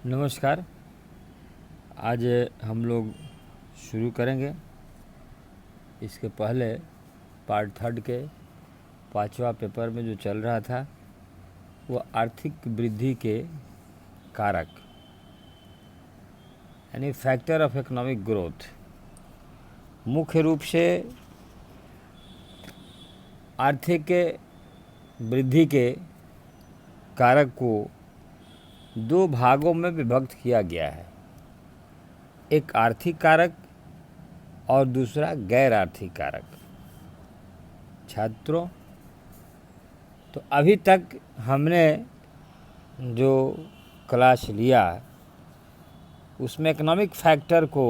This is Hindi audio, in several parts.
नमस्कार। आज हम लोग शुरू करेंगे। इसके पहले पार्ट 3 के 5वां पेपर में जो चल रहा था वो आर्थिक वृद्धि के कारक यानी फैक्टर ऑफ इकोनॉमिक ग्रोथ। मुख्य रूप से आर्थिक वृद्धि के कारक को 2 भागों में विभक्त किया गया है, एक आर्थिक कारक और दूसरा गैर आर्थिक कारक। छात्रों, तो अभी तक हमने जो क्लास लिया उसमें इकोनॉमिक फैक्टर को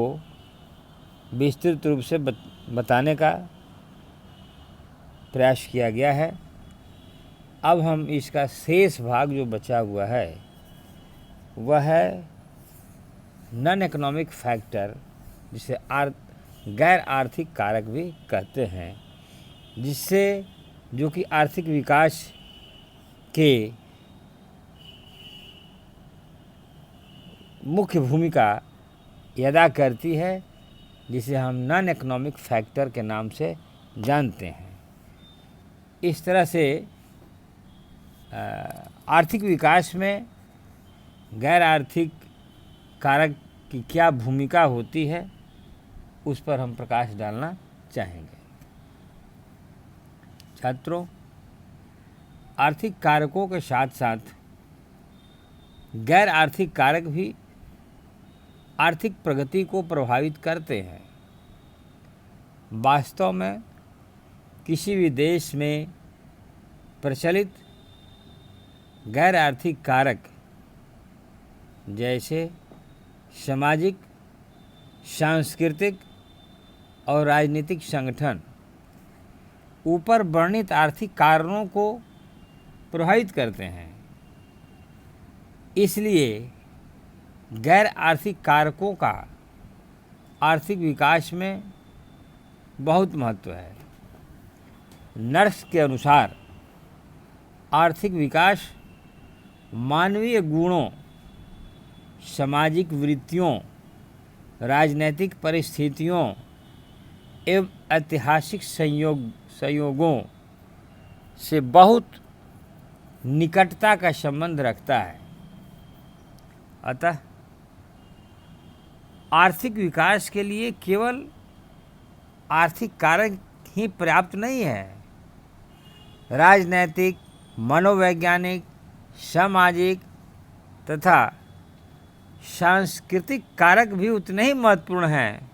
विस्तृत रूप से बताने का प्रयास किया गया है। अब हम इसका शेष भाग जो बचा हुआ है वह है नॉन इकोनॉमिक फैक्टर, जिसे गैर आर्थिक कारक भी कहते हैं, जिससे जो कि आर्थिक विकास के मुख्य भूमिका अदा करती है, जिसे हम नॉन इकोनॉमिक फैक्टर के नाम से जानते हैं। इस तरह से आर्थिक विकास में गैर आर्थिक कारक की क्या भूमिका होती है उस पर हम प्रकाश डालना चाहेंगे। छात्रों, आर्थिक कारकों के साथ साथ गैर आर्थिक कारक भी आर्थिक प्रगति को प्रभावित करते हैं। वास्तव में किसी भी देश में प्रचलित गैर आर्थिक कारक जैसे सामाजिक, सांस्कृतिक और राजनीतिक संगठन ऊपर वर्णित आर्थिक कारणों को प्रभावित करते हैं। इसलिए गैर आर्थिक कारकों का आर्थिक विकास में बहुत महत्व है। नर्स के अनुसार आर्थिक विकास मानवीय गुणों, सामाजिक वृत्तियों, राजनैतिक परिस्थितियों एवं ऐतिहासिक संयोगों से बहुत निकटता का संबंध रखता है। अतः आर्थिक विकास के लिए केवल आर्थिक कारक ही पर्याप्त नहीं है। राजनैतिक, मनोवैज्ञानिक, सामाजिक तथा सांस्कृतिक कारक भी उतने ही महत्वपूर्ण हैं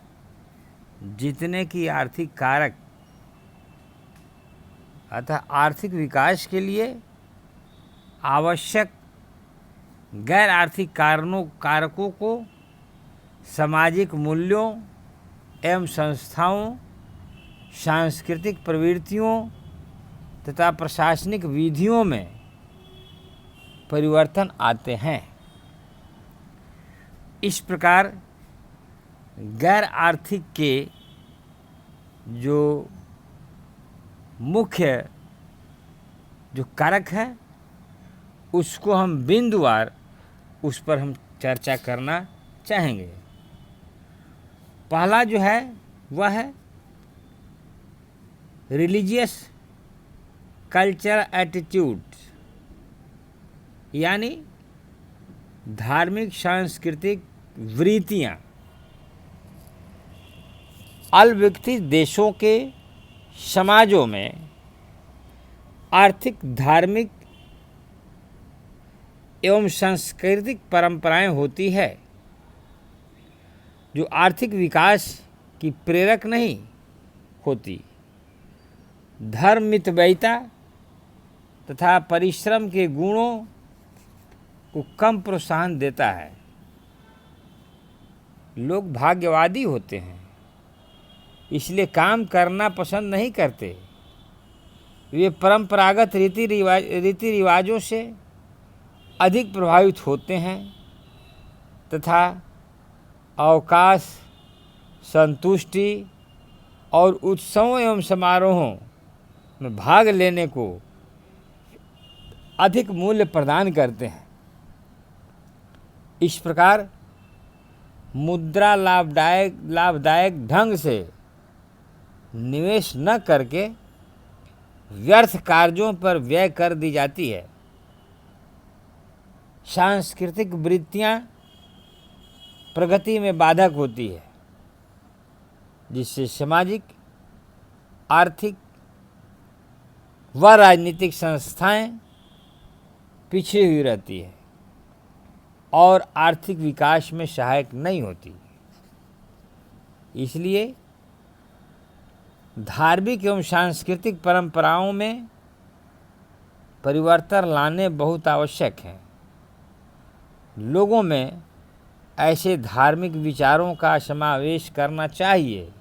जितने कि आर्थिक कारक। अतः आर्थिक विकास के लिए आवश्यक गैर आर्थिक कारकों को सामाजिक मूल्यों एवं संस्थाओं, सांस्कृतिक प्रवृत्तियों तथा प्रशासनिक विधियों में परिवर्तन आते हैं। इस प्रकार गैर आर्थिक के जो मुख्य जो कारक है उसको हम बिंदुवार उस पर हम चर्चा करना चाहेंगे। पहला जो है वह है रिलीजियस कल्चर एटीट्यूड, यानी धार्मिक सांस्कृतिक वृत्तियाँ। अल्पविकसित देशों के समाजों में आर्थिक, धार्मिक एवं सांस्कृतिक परंपराएं होती है जो आर्थिक विकास की प्रेरक नहीं होती। धर्म मितव्ययिता तथा परिश्रम के गुणों को कम प्रोत्साहन देता है। लोग भाग्यवादी होते हैं, इसलिए काम करना पसंद नहीं करते। वे परंपरागत रीति रिवाजों से अधिक प्रभावित होते हैं तथा अवकाश, संतुष्टि और उत्सवों एवं समारोहों में भाग लेने को अधिक मूल्य प्रदान करते हैं। इस प्रकार मुद्रा लाभदायक ढंग से निवेश न करके व्यर्थ कार्यों पर व्यय कर दी जाती है। सांस्कृतिक वृत्तियां प्रगति में बाधक होती है, जिससे सामाजिक, आर्थिक व राजनीतिक संस्थाएं पिछड़ी हुई रहती है और आर्थिक विकास में सहायक नहीं होती। इसलिए धार्मिक एवं सांस्कृतिक परंपराओं में परिवर्तन लाने बहुत आवश्यक हैं। लोगों में ऐसे धार्मिक विचारों का समावेश करना चाहिए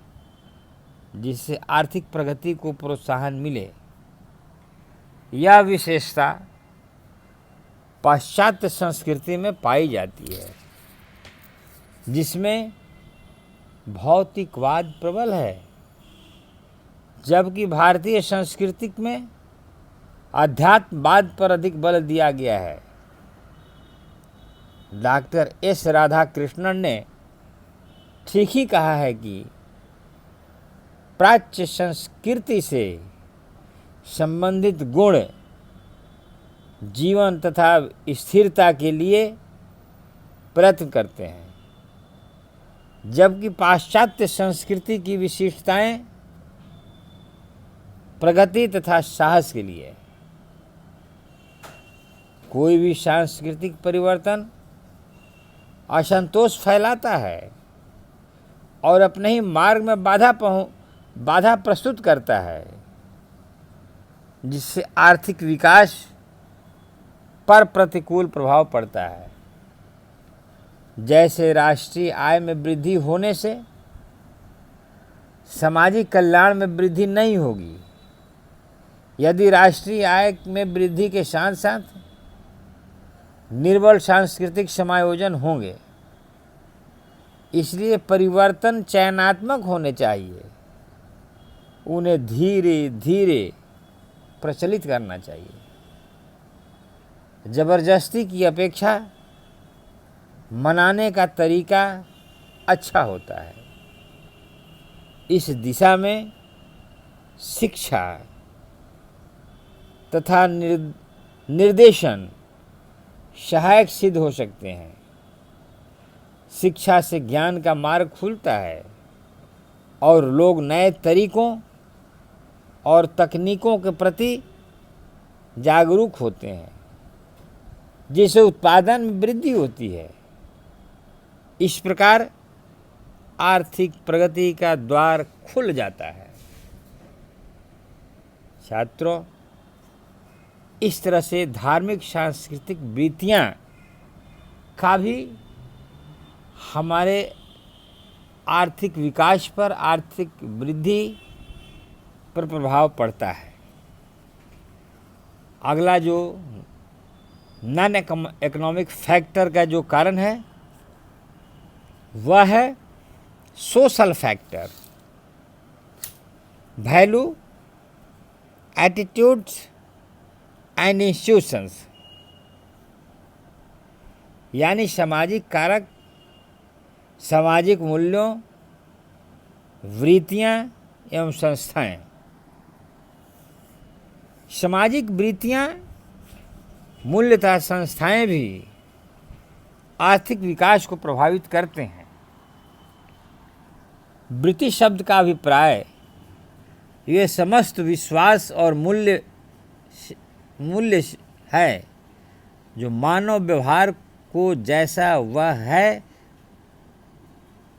जिससे आर्थिक प्रगति को प्रोत्साहन मिले। यह विशेषता पाश्चात्य संस्कृति में पाई जाती है, जिसमें भौतिकवाद प्रबल है, जबकि भारतीय संस्कृति में अध्यात्मवाद पर अधिक बल दिया गया है। डॉक्टर एस राधाकृष्णन ने ठीक ही कहा है कि प्राच्य संस्कृति से संबंधित गुण जीवन तथा स्थिरता के लिए प्रयत्न करते हैं, जबकि पाश्चात्य संस्कृति की विशिष्टताएं प्रगति तथा साहस के लिए। कोई भी सांस्कृतिक परिवर्तन असंतोष फैलाता है और अपने ही मार्ग में बाधा प्रस्तुत करता है, जिससे आर्थिक विकास पर प्रतिकूल प्रभाव पड़ता है। जैसे राष्ट्रीय आय में वृद्धि होने से सामाजिक कल्याण में वृद्धि नहीं होगी। यदि राष्ट्रीय आय में वृद्धि के साथ साथ निर्बल सांस्कृतिक समायोजन होंगे। इसलिए परिवर्तन चयनात्मक होने चाहिए, उन्हें धीरे धीरे प्रचलित करना चाहिए। जबरदस्ती की अपेक्षा मनाने का तरीका अच्छा होता है। इस दिशा में शिक्षा तथा निर्देशन सहायक सिद्ध हो सकते हैं। शिक्षा से ज्ञान का मार्ग खुलता है और लोग नए तरीकों और तकनीकों के प्रति जागरूक होते हैं, जिससे उत्पादन में वृद्धि होती है। इस प्रकार आर्थिक प्रगति का द्वार खुल जाता है। छात्रों, इस तरह से धार्मिक सांस्कृतिक वृत्तियां का भी हमारे आर्थिक विकास पर, आर्थिक वृद्धि पर प्रभाव पड़ता है। अगला जो नॉन इकोनॉमिक फैक्टर का जो कारण है वह है social factor. Value, attitudes and institutions, यानी सामाजिक कारक, सामाजिक मूल्यों, वृत्तियां एवं संस्थाएं। सामाजिक वृत्तियां, मूल्य तथा संस्थाएं भी आर्थिक विकास को प्रभावित करते हैं। वृत्ति शब्द का अभिप्राय ये समस्त विश्वास और मूल्य है जो मानव व्यवहार को जैसा वह है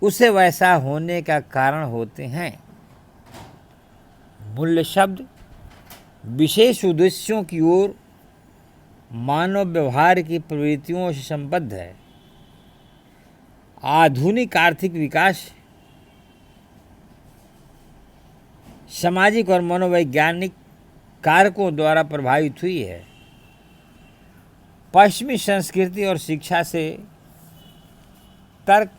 उसे वैसा होने का कारण होते हैं। मूल्य शब्द विशेष उद्देश्यों की ओर मानव व्यवहार की प्रवृत्तियों से संबद्ध है। आधुनिक आर्थिक विकास सामाजिक और मनोवैज्ञानिक कारकों द्वारा प्रभावित हुई है। पश्चिमी संस्कृति और शिक्षा से तर्क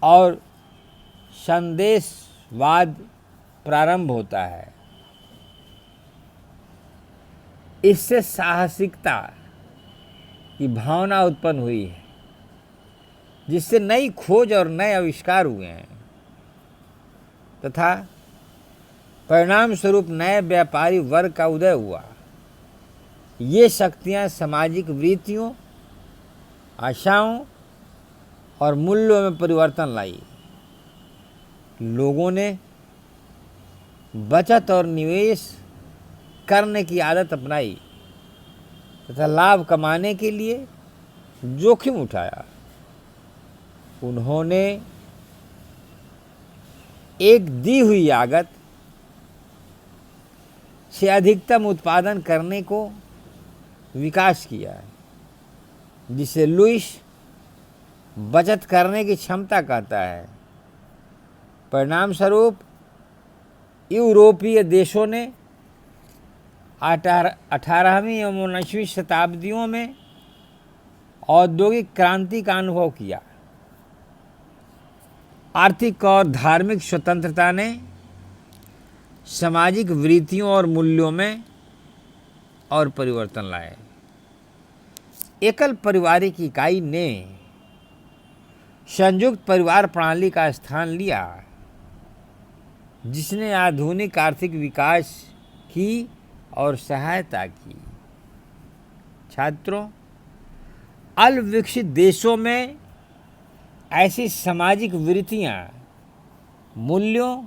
और संदेशवाद प्रारंभ होता है। इससे साहसिकता की भावना उत्पन्न हुई है, जिससे नई खोज और नए आविष्कार हुए हैं तथा परिणाम स्वरूप नए व्यापारी वर्ग का उदय हुआ। ये शक्तियाँ सामाजिक वृत्तियों, आशाओं और मूल्यों में परिवर्तन लाई। लोगों ने बचत और निवेश करने की आदत अपनाई तथा लाभ कमाने के लिए जोखिम उठाया। उन्होंने एक दी हुई लागत से अधिकतम उत्पादन करने को विकास किया है, जिसे लुईस बचत करने की क्षमता कहता है। परिणाम स्वरूप यूरोपीय देशों ने 18वीं एवं 19वीं शताब्दियों में औद्योगिक क्रांति का अनुभव किया। आर्थिक और धार्मिक स्वतंत्रता ने सामाजिक वृत्तियों और मूल्यों में और परिवर्तन लाए। एकल पारिवारिक इकाई ने संयुक्त परिवार प्रणाली का स्थान लिया, जिसने आधुनिक आर्थिक विकास की और सहायता की। छात्रों, अल्पविकसित देशों में ऐसी सामाजिक वृत्तियाँ, मूल्यों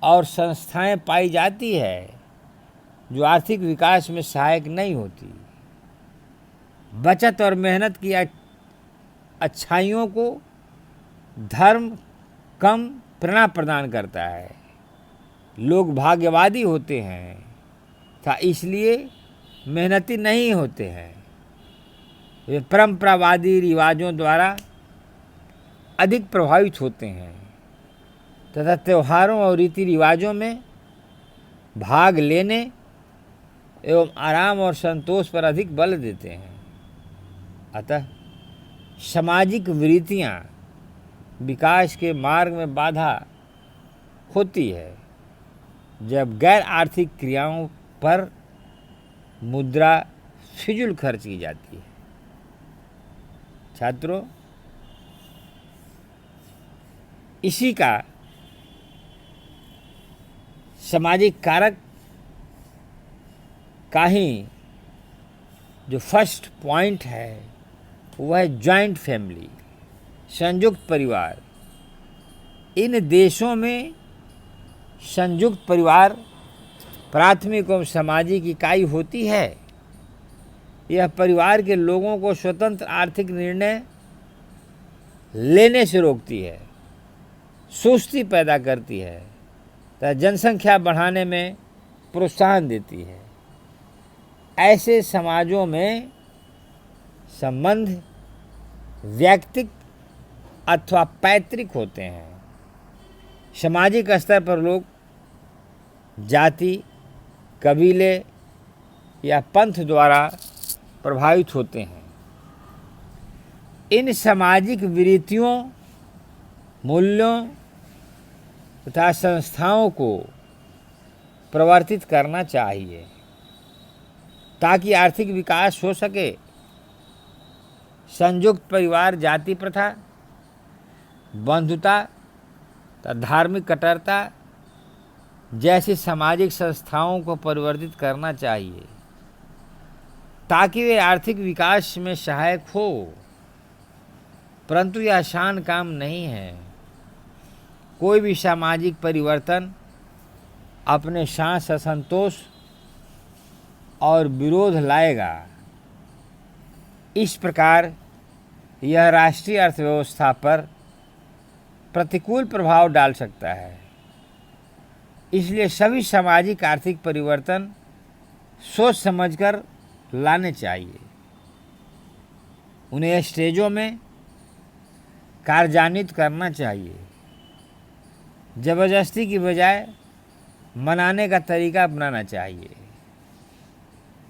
और संस्थाएं पाई जाती है जो आर्थिक विकास में सहायक नहीं होती। बचत और मेहनत की अच्छाइयों को धर्म कम प्रेरणा प्रदान करता है। लोग भाग्यवादी होते हैं तथा इसलिए मेहनती नहीं होते हैं। वे परंपरावादी रिवाजों द्वारा अधिक प्रभावित होते हैं तथा त्योहारों और रीति रिवाजों में भाग लेने एवं आराम और संतोष पर अधिक बल देते हैं। अतः सामाजिक वृत्तियाँ विकास के मार्ग में बाधा होती है जब गैर आर्थिक क्रियाओं पर मुद्रा फिजूल खर्च की जाती है। छात्रों, इसी का सामाजिक कारक का ही जो फर्स्ट पॉइंट है वह है जॉइंट फैमिली, संयुक्त परिवार। इन देशों में संयुक्त परिवार प्राथमिक एवं सामाजिक इकाई होती है। यह परिवार के लोगों को स्वतंत्र आर्थिक निर्णय लेने से रोकती है, सुस्ती पैदा करती है तथा जनसंख्या बढ़ाने में प्रोत्साहन देती है। ऐसे समाजों में संबंध व्यक्तिक अथवा पैतृक होते हैं। सामाजिक स्तर पर लोग जाति, कबीले या पंथ द्वारा प्रभावित होते हैं। इन सामाजिक वृत्तियों, मूल्यों तथा संस्थाओं को प्रवर्तित करना चाहिए ताकि आर्थिक विकास हो सके। संयुक्त परिवार जाति प्रथा, बंधुता तथा धार्मिक कट्टरता जैसी सामाजिक संस्थाओं को परिवर्तित करना चाहिए ताकि वे आर्थिक विकास में सहायक हो। परंतु यह आसान काम नहीं है। कोई भी सामाजिक परिवर्तन अपने साथ असंतोष और विरोध लाएगा। इस प्रकार यह राष्ट्रीय अर्थव्यवस्था पर प्रतिकूल प्रभाव डाल सकता है। इसलिए सभी सामाजिक आर्थिक परिवर्तन सोच समझकर लाने चाहिए। उन्हें स्टेजों में कार्यान्वित करना चाहिए। ज़बरदस्ती की बजाय मनाने का तरीका अपनाना चाहिए।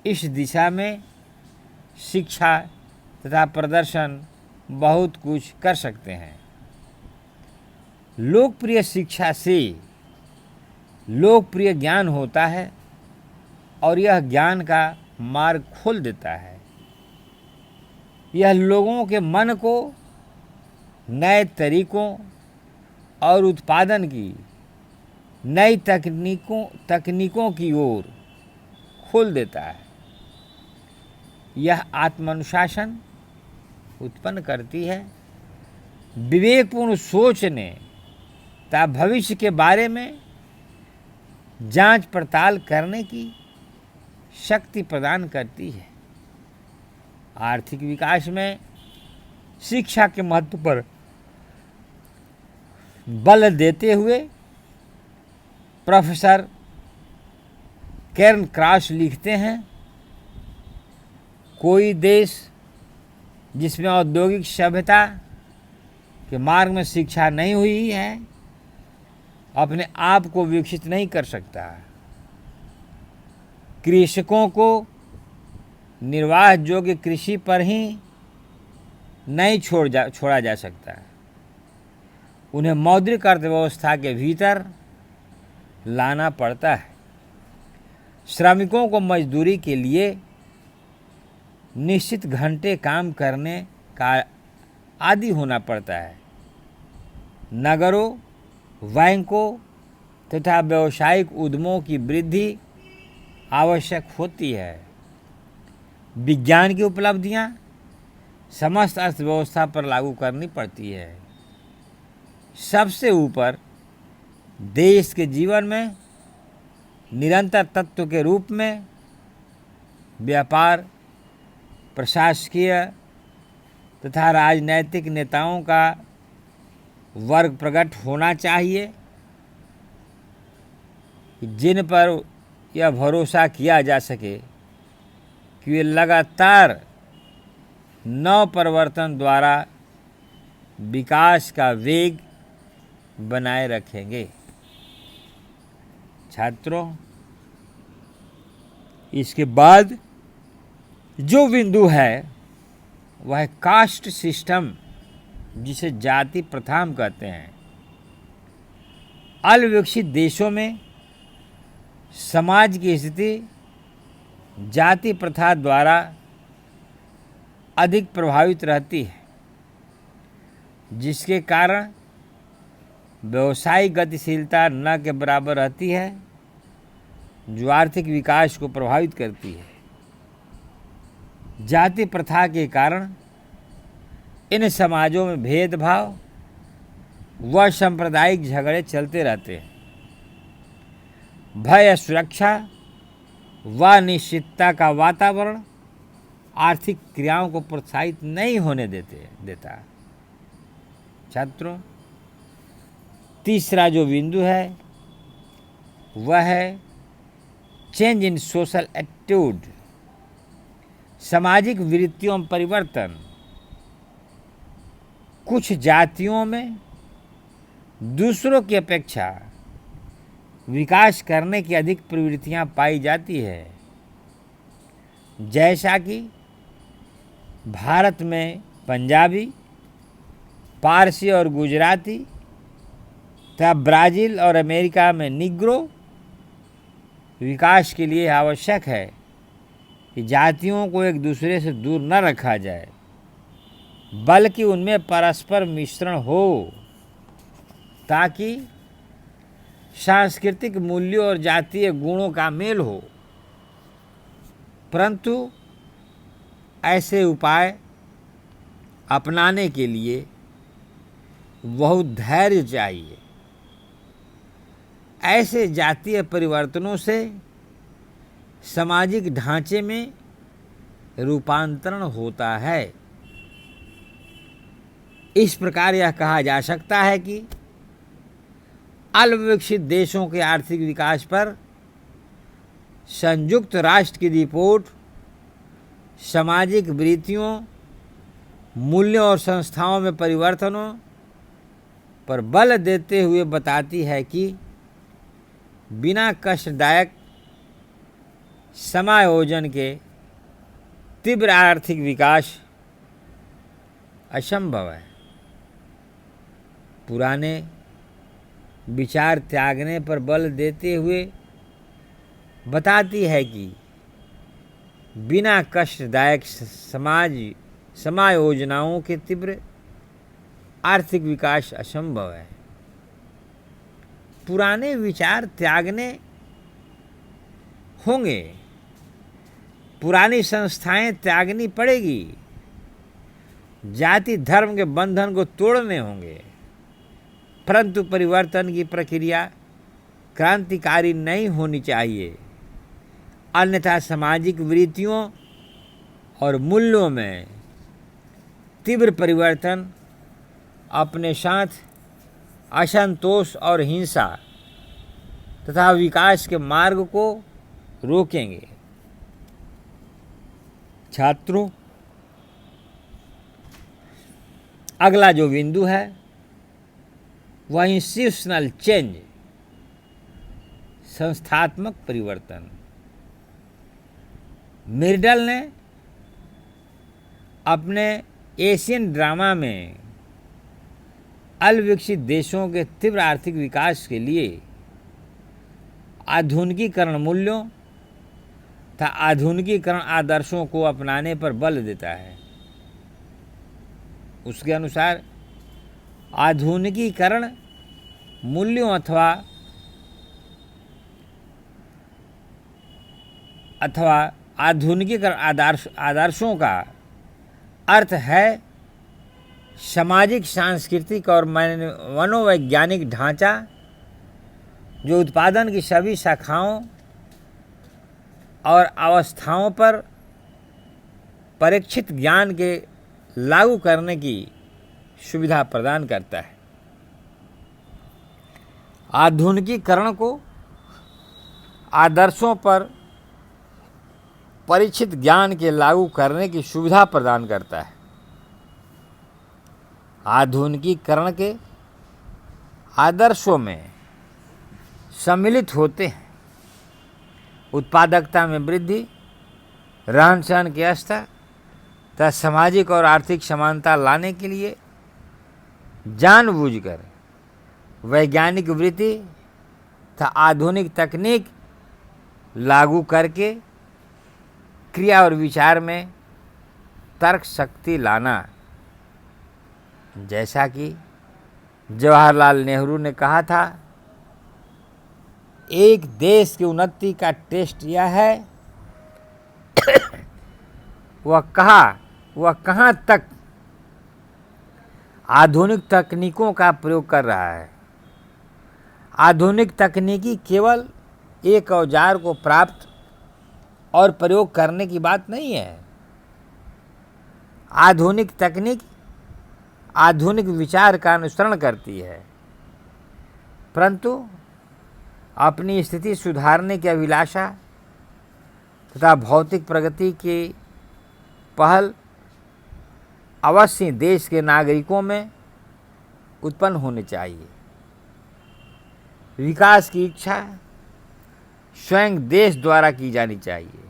इस दिशा में शिक्षा तथा प्रदर्शन बहुत कुछ कर सकते हैं। लोकप्रिय शिक्षा से लोकप्रिय ज्ञान होता है और यह ज्ञान का मार्ग खोल देता है। यह लोगों के मन को नए तरीकों और उत्पादन की नई तकनीकों की ओर खोल देता है। यह आत्मानुशासन उत्पन्न करती है, विवेकपूर्ण सोचने तथा भविष्य के बारे में जांच पड़ताल करने की शक्ति प्रदान करती है। आर्थिक विकास में शिक्षा के महत्व पर बल देते हुए प्रोफेसर कैरन क्रॉस लिखते हैं, कोई देश जिसमें औद्योगिक सभ्यता के मार्ग में शिक्षा नहीं हुई है अपने आप को विकसित नहीं कर सकता। कृषकों को निर्वाह योग्य कृषि पर ही नहीं छोड़ा जा सकता। उन्हें मौद्रिक अर्थव्यवस्था के भीतर लाना पड़ता है। श्रमिकों को मजदूरी के लिए निश्चित घंटे काम करने का आदी होना पड़ता है। नगरों, बैंकों तथा व्यावसायिक उद्यमों की वृद्धि आवश्यक होती है। विज्ञान की उपलब्धियां समस्त अर्थव्यवस्था पर लागू करनी पड़ती है। सबसे ऊपर देश के जीवन में निरंतर तत्व के रूप में व्यापार, प्रशासकीय तथा राजनैतिक नेताओं का वर्ग प्रकट होना चाहिए, जिन पर यह भरोसा किया जा सके कि वे लगातार नव परिवर्तन द्वारा विकास का वेग बनाए रखेंगे। छात्रों, इसके बाद जो बिंदु है वह कास्ट सिस्टम, जिसे जाति प्रथा हम कहते हैं। अल्पविकसित देशों में समाज की स्थिति जाति प्रथा द्वारा अधिक प्रभावित रहती है, जिसके कारण व्यवसायिक गतिशीलता न के बराबर रहती है, जो आर्थिक विकास को प्रभावित करती है। जाति प्रथा के कारण इन समाजों में भेदभाव व सांप्रदायिक झगड़े चलते रहते हैं। भय, सुरक्षा व अनिश्चितता का वातावरण आर्थिक क्रियाओं को प्रोत्साहित नहीं होने देता। छात्रों, तीसरा जो बिंदु है वह है चेंज इन सोशल एटीट्यूड, सामाजिक वृत्तियों में परिवर्तन। कुछ जातियों में दूसरों की अपेक्षा विकास करने की अधिक प्रवृत्तियां पाई जाती है, जैसा कि भारत में पंजाबी, पारसी और गुजराती तथा ब्राज़ील और अमेरिका में निग्रो। विकास के लिए आवश्यक है कि जातियों को एक दूसरे से दूर न रखा जाए, बल्कि उनमें परस्पर मिश्रण हो, ताकि सांस्कृतिक मूल्यों और जातीय गुणों का मेल हो। परंतु ऐसे उपाय अपनाने के लिए बहुत धैर्य चाहिए। ऐसे जातीय परिवर्तनों से सामाजिक ढांचे में रूपांतरण होता है। इस प्रकार यह कहा जा सकता है कि अल्पविकसित देशों के आर्थिक विकास पर संयुक्त राष्ट्र की रिपोर्ट सामाजिक वृत्तियों, मूल्यों और संस्थाओं में परिवर्तनों पर बल देते हुए बताती है कि बिना कष्टदायक समायोजन के तीव्र आर्थिक विकास असंभव है। पुराने विचार त्यागने पर बल देते हुए बताती है कि बिना कष्टदायक समाज समायोजनाओं के तीव्र आर्थिक विकास असंभव है। पुराने विचार त्यागने होंगे, पुरानी संस्थाएं त्यागनी पड़ेगी, जाति धर्म के बंधन को तोड़ने होंगे, परंतु परिवर्तन की प्रक्रिया क्रांतिकारी नहीं होनी चाहिए, अन्यथा सामाजिक वृत्तियों और मूल्यों में तीव्र परिवर्तन अपने साथ असंतोष और हिंसा तथा विकास के मार्ग को रोकेंगे। छात्रों, अगला जो बिंदु है वह इंस्टीट्यूशनल चेंज, संस्थात्मक परिवर्तन। मिर्डल ने अपने एशियन ड्रामा में अल्पविकसित देशों के तीव्र आर्थिक विकास के लिए आधुनिकीकरण मूल्यों तथा आधुनिकीकरण आदर्शों को अपनाने पर बल देता है। उसके अनुसार आधुनिकीकरण मूल्यों अथवा आधुनिकीकरण आदर्शों का अर्थ है सामाजिक, सांस्कृतिक और मनोवैज्ञानिक ढांचा जो उत्पादन की सभी शाखाओं और अवस्थाओं पर परीक्षित ज्ञान के लागू करने की सुविधा प्रदान करता है। आधुनिकीकरण को आदर्शों पर परीक्षित ज्ञान के लागू करने की सुविधा प्रदान करता है। आधुनिकीकरण के आदर्शों में सम्मिलित होते हैं उत्पादकता में वृद्धि, रहन सहन के स्तर तथा सामाजिक और आर्थिक समानता लाने के लिए जानबूझकर वैज्ञानिक वृत्ति तथा आधुनिक तकनीक लागू करके क्रिया और विचार में तर्क शक्ति लाना। जैसा कि जवाहरलाल नेहरू ने कहा था, एक देश की उन्नति का टेस्ट यह है वह कहाँ तक आधुनिक तकनीकों का प्रयोग कर रहा है। आधुनिक तकनीकी केवल एक औजार को प्राप्त और प्रयोग करने की बात नहीं है। आधुनिक तकनीक आधुनिक विचार का अनुसरण करती है, परंतु अपनी स्थिति सुधारने की अभिलाषा तथा भौतिक प्रगति की पहल अवश्य देश के नागरिकों में उत्पन्न होनी चाहिए। विकास की इच्छा स्वयं देश द्वारा की जानी चाहिए।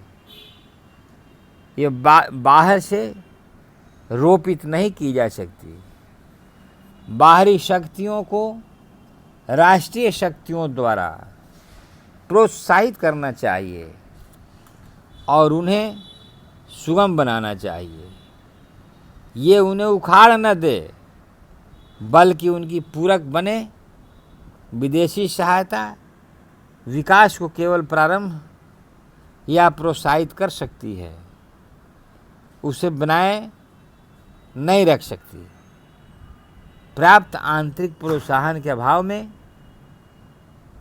ये बाहर से रोपित नहीं की जा सकती। बाहरी शक्तियों को राष्ट्रीय शक्तियों द्वारा प्रोत्साहित करना चाहिए और उन्हें सुगम बनाना चाहिए। ये उन्हें उखाड़ न दे बल्कि उनकी पूरक बने। विदेशी सहायता विकास को केवल प्रारंभ या प्रोत्साहित कर सकती है, उसे बनाए नहीं रख सकती। प्राप्त आंतरिक प्रोत्साहन के अभाव में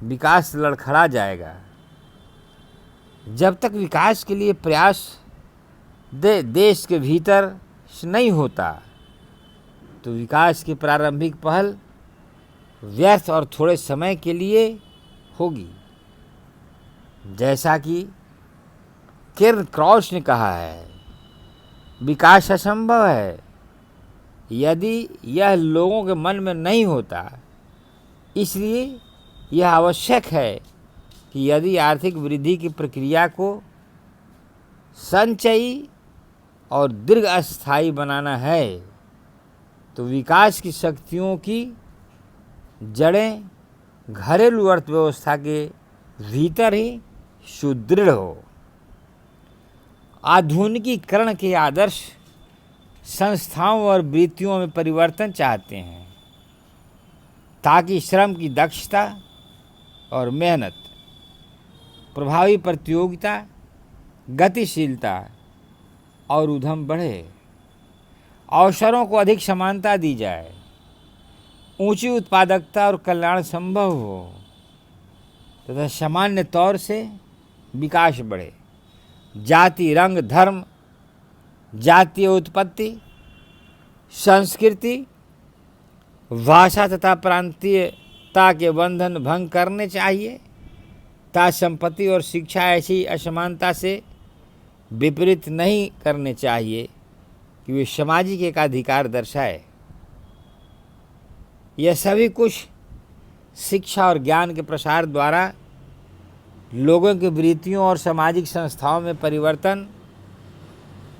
विकास लड़खड़ा जाएगा। जब तक विकास के लिए प्रयास देश के भीतर से नहीं होता तो विकास की प्रारंभिक पहल व्यर्थ और थोड़े समय के लिए होगी। जैसा कि किर्न क्रॉस ने कहा है, विकास असंभव है यदि यह लोगों के मन में नहीं होता। इसलिए यह आवश्यक है कि यदि आर्थिक वृद्धि की प्रक्रिया को संचयी और दीर्घस्थायी बनाना है तो विकास की शक्तियों की जड़ें घरेलू अर्थव्यवस्था के भीतर ही सुदृढ़ हो। आधुनिकीकरण के आदर्श संस्थाओं और वृत्तियों में परिवर्तन चाहते हैं ताकि श्रम की दक्षता और मेहनत, प्रभावी प्रतियोगिता, गतिशीलता और उद्यम बढ़े, अवसरों को अधिक समानता दी जाए, ऊंची उत्पादकता और कल्याण संभव हो तथा सामान्य तौर से विकास बढ़े। जाति, रंग, धर्म, जातीय उत्पत्ति, संस्कृति, भाषा तथा प्रांतीयता के बंधन भंग करने चाहिए तथा संपत्ति और शिक्षा ऐसी असमानता से विपरीत नहीं करने चाहिए कि वे सामाजिक एकाधिकार दर्शाए। यह सभी कुछ शिक्षा और ज्ञान के प्रसार द्वारा लोगों की वृत्तियों और सामाजिक संस्थाओं में परिवर्तन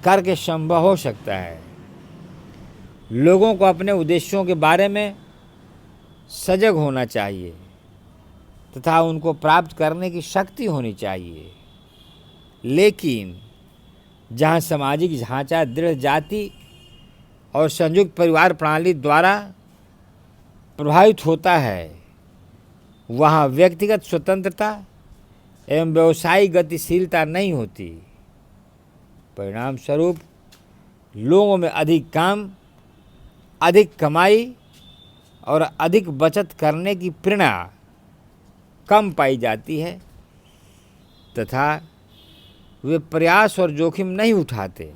करके संभव हो सकता है। लोगों को अपने उद्देश्यों के बारे में सजग होना चाहिए तथा उनको प्राप्त करने की शक्ति होनी चाहिए। लेकिन जहाँ सामाजिक ढांचा दृढ़ जाति और संयुक्त परिवार प्रणाली द्वारा प्रभावित होता है, वहाँ व्यक्तिगत स्वतंत्रता एवं व्यवसायिक गतिशीलता नहीं होती। परिणाम स्वरूप लोगों में अधिक काम, अधिक कमाई और अधिक बचत करने की प्रेरणा कम पाई जाती है तथा वे प्रयास और जोखिम नहीं उठाते।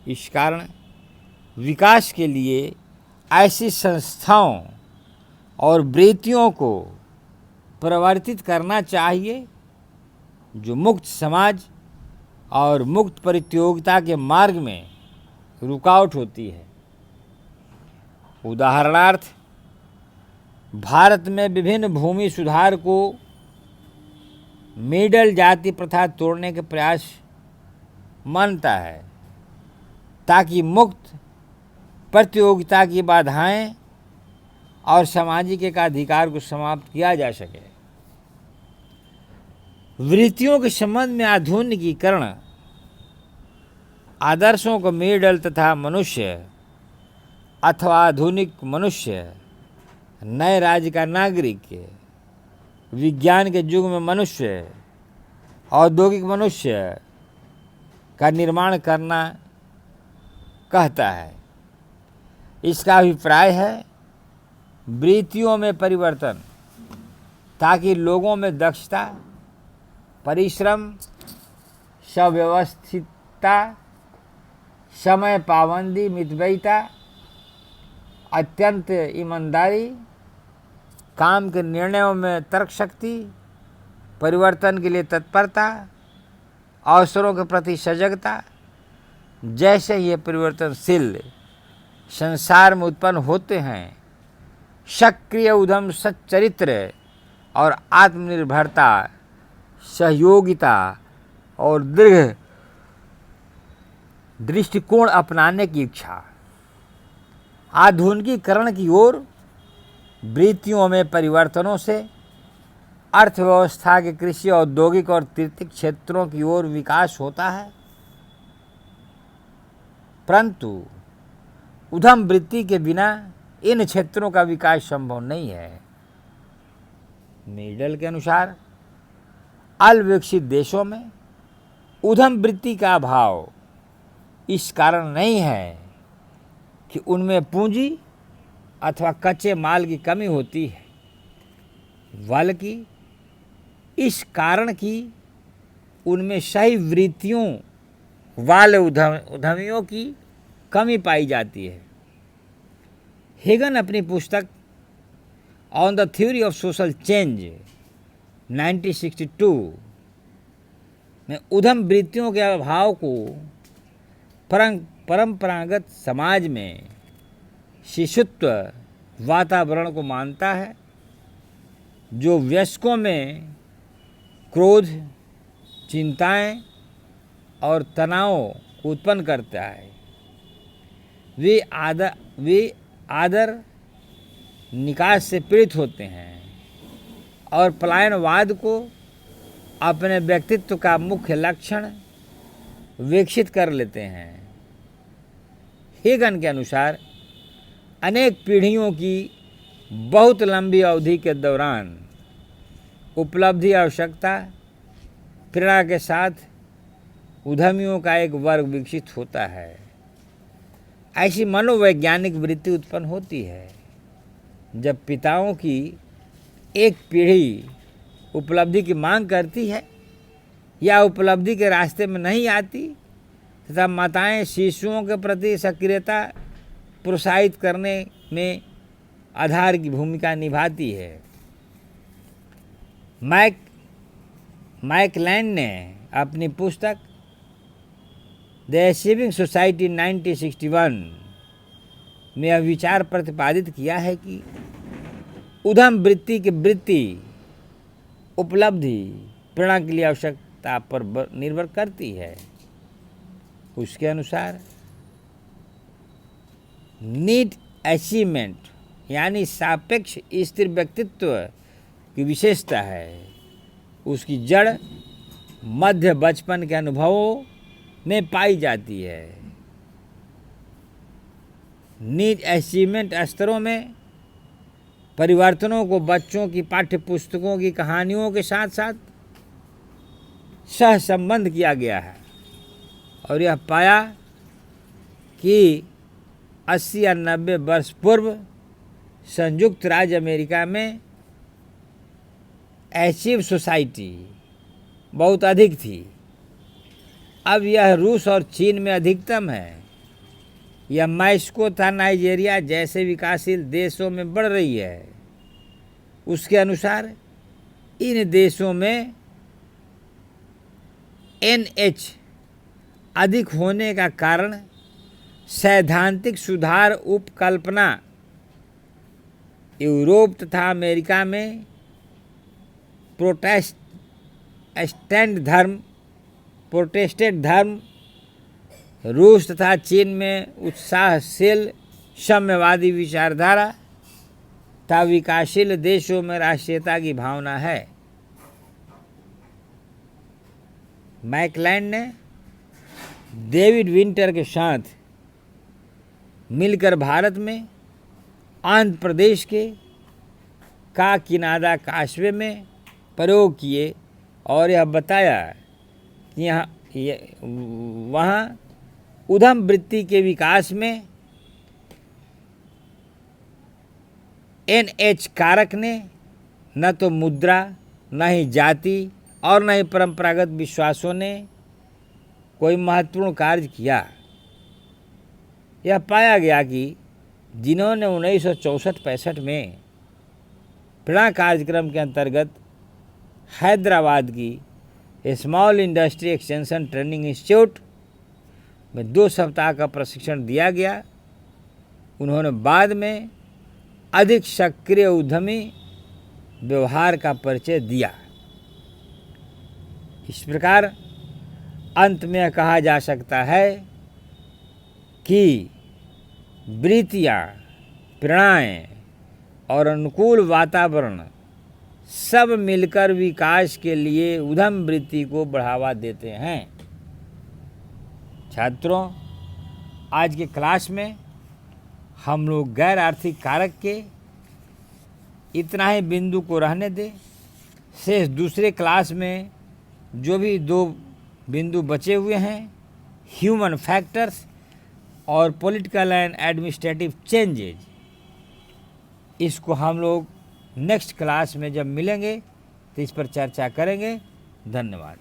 इस कारण विकास के लिए ऐसी संस्थाओं और वृत्तियों को परिवर्तित करना चाहिए जो मुक्त समाज और मुक्त प्रतियोगिता के मार्ग में रुकावट होती है। उदाहरणार्थ, भारत में विभिन्न भूमि सुधार को मिडल जाति प्रथा तोड़ने के प्रयास मानता है ताकि मुक्त प्रतियोगिता की बाधाएं और सामाजिक एकाधिकार को समाप्त किया जा सके। वृत्तियों के संबंध में आधुनिकीकरण आदर्शों को मिडल तथा मनुष्य अथवा आधुनिक मनुष्य, नए राज्य का नागरिक, विज्ञान के युग में मनुष्य, औद्योगिक मनुष्य का निर्माण करना कहता है। इसका अभिप्राय है वृत्तियों में परिवर्तन ताकि लोगों में दक्षता, परिश्रम, सुव्यवस्थितता, समय पाबंदी, मितव्ययिता, अत्यंत ईमानदारी, काम के निर्णयों में तर्क शक्ति, परिवर्तन के लिए तत्परता, अवसरों के प्रति सजगता जैसे ये परिवर्तनशील संसार में उत्पन्न होते हैं, सक्रिय उद्यम, सच्चरित्र और आत्मनिर्भरता, सहयोगिता और दृढ़ दृष्टिकोण अपनाने की इच्छा। आधुनिकीकरण की ओर वृत्तियों में परिवर्तनों से अर्थव्यवस्था के कृषि, औद्योगिक और तृतीयक क्षेत्रों की ओर विकास होता है, परंतु उद्यम वृत्ति के बिना इन क्षेत्रों का विकास संभव नहीं है। मिडल के अनुसार अल्पविकसित देशों में उद्यम वृत्ति का अभाव इस कारण नहीं है कि उनमें पूंजी अथवा कच्चे माल की कमी होती है, बल्कि इस कारण कि उनमें सही वृत्तियों वाले उद्यमियों की कमी पाई जाती है। हेगन अपनी पुस्तक on the theory of social change 1962 में उद्यम वृत्तियों के अभाव को परंपरागत समाज में शिशुत्व वातावरण को मानता है, जो वयस्कों में क्रोध, चिंताएं और तनाव को उत्पन्न करता है। वे आदर निकास से पीड़ित होते हैं और पलायनवाद को अपने व्यक्तित्व का मुख्य लक्षण विकसित कर लेते हैं। हेगन के अनुसार अनेक पीढ़ियों की बहुत लंबी अवधि के दौरान उपलब्धि आवश्यकता प्रेरणा के साथ उद्यमियों का एक वर्ग विकसित होता है। ऐसी मनोवैज्ञानिक वृत्ति उत्पन्न होती है जब पिताओं की एक पीढ़ी उपलब्धि की मांग करती है या उपलब्धि के रास्ते में नहीं आती तथा माताएं शिशुओं के प्रति सक्रियता प्रोत्साहित करने में आधार की भूमिका निभाती है। मैकलैंड ने अपनी पुस्तक द अचीविंग सोसाइटी 1961 में यह विचार प्रतिपादित किया है कि उद्यम वृत्ति की वृत्ति उपलब्धि प्रेरणा के लिए आवश्यकता पर निर्भर करती है। उसके अनुसार नीड अचीवमेंट यानी सापेक्ष स्थिर व्यक्तित्व की विशेषता है। उसकी जड़ मध्य बचपन के अनुभवों में पाई जाती है। नीड अचीवमेंट स्तरों में परिवर्तनों को बच्चों की पाठ्य पुस्तकों की कहानियों के साथ साथ सहसंबंध किया गया है और यह पाया कि 80 या 90 वर्ष पूर्व संयुक्त राज्य अमेरिका में अचीव सोसाइटी बहुत अधिक थी। अब यह रूस और चीन में अधिकतम है। यह मैक्सिको तथा नाइजीरिया जैसे विकासशील देशों में बढ़ रही है। उसके अनुसार इन देशों में NH अधिक होने का कारण सैद्धांतिक सुधार उपकल्पना यूरोप तथा अमेरिका में प्रोटेस्टेंट धर्म रूस तथा चीन में उत्साहशील साम्यवादी विचारधारा तथा विकासशील देशों में राष्ट्रीयता की भावना है। मैकलैंड ने डेविड विंटर के साथ मिलकर भारत में आंध्र प्रदेश के काकीनाडा कस्बे में प्रयोग किए और यह बताया कि वहाँ उद्यम वृत्ति के विकास में NH कारक ने न तो मुद्रा, न ही जाति और न ही परंपरागत विश्वासों ने कोई महत्वपूर्ण कार्य किया। यह पाया गया कि जिन्होंने 1964-65 में प्रेरणा कार्यक्रम के अंतर्गत हैदराबाद की small industry extension training institute में 2 सप्ताह का प्रशिक्षण दिया गया, उन्होंने बाद में अधिक सक्रिय उद्यमी व्यवहार का परिचय दिया। इस प्रकार अंत में कहा जा सकता है कि वृत्तियाँ, प्रेरणाएँ और अनुकूल वातावरण सब मिलकर विकास के लिए उद्यम वृत्ति को बढ़ावा देते हैं। छात्रों, आज के क्लास में हम लोग गैर आर्थिक कारक के इतना ही बिंदु को रहने दें। शेष दूसरे क्लास में जो भी 2 बिंदु बचे हुए हैं, ह्यूमन फैक्टर्स और पॉलिटिकल एंड एडमिनिस्ट्रेटिव चेंजेज, इसको हम लोग नेक्स्ट क्लास में जब मिलेंगे तो इस पर चर्चा करेंगे। धन्यवाद।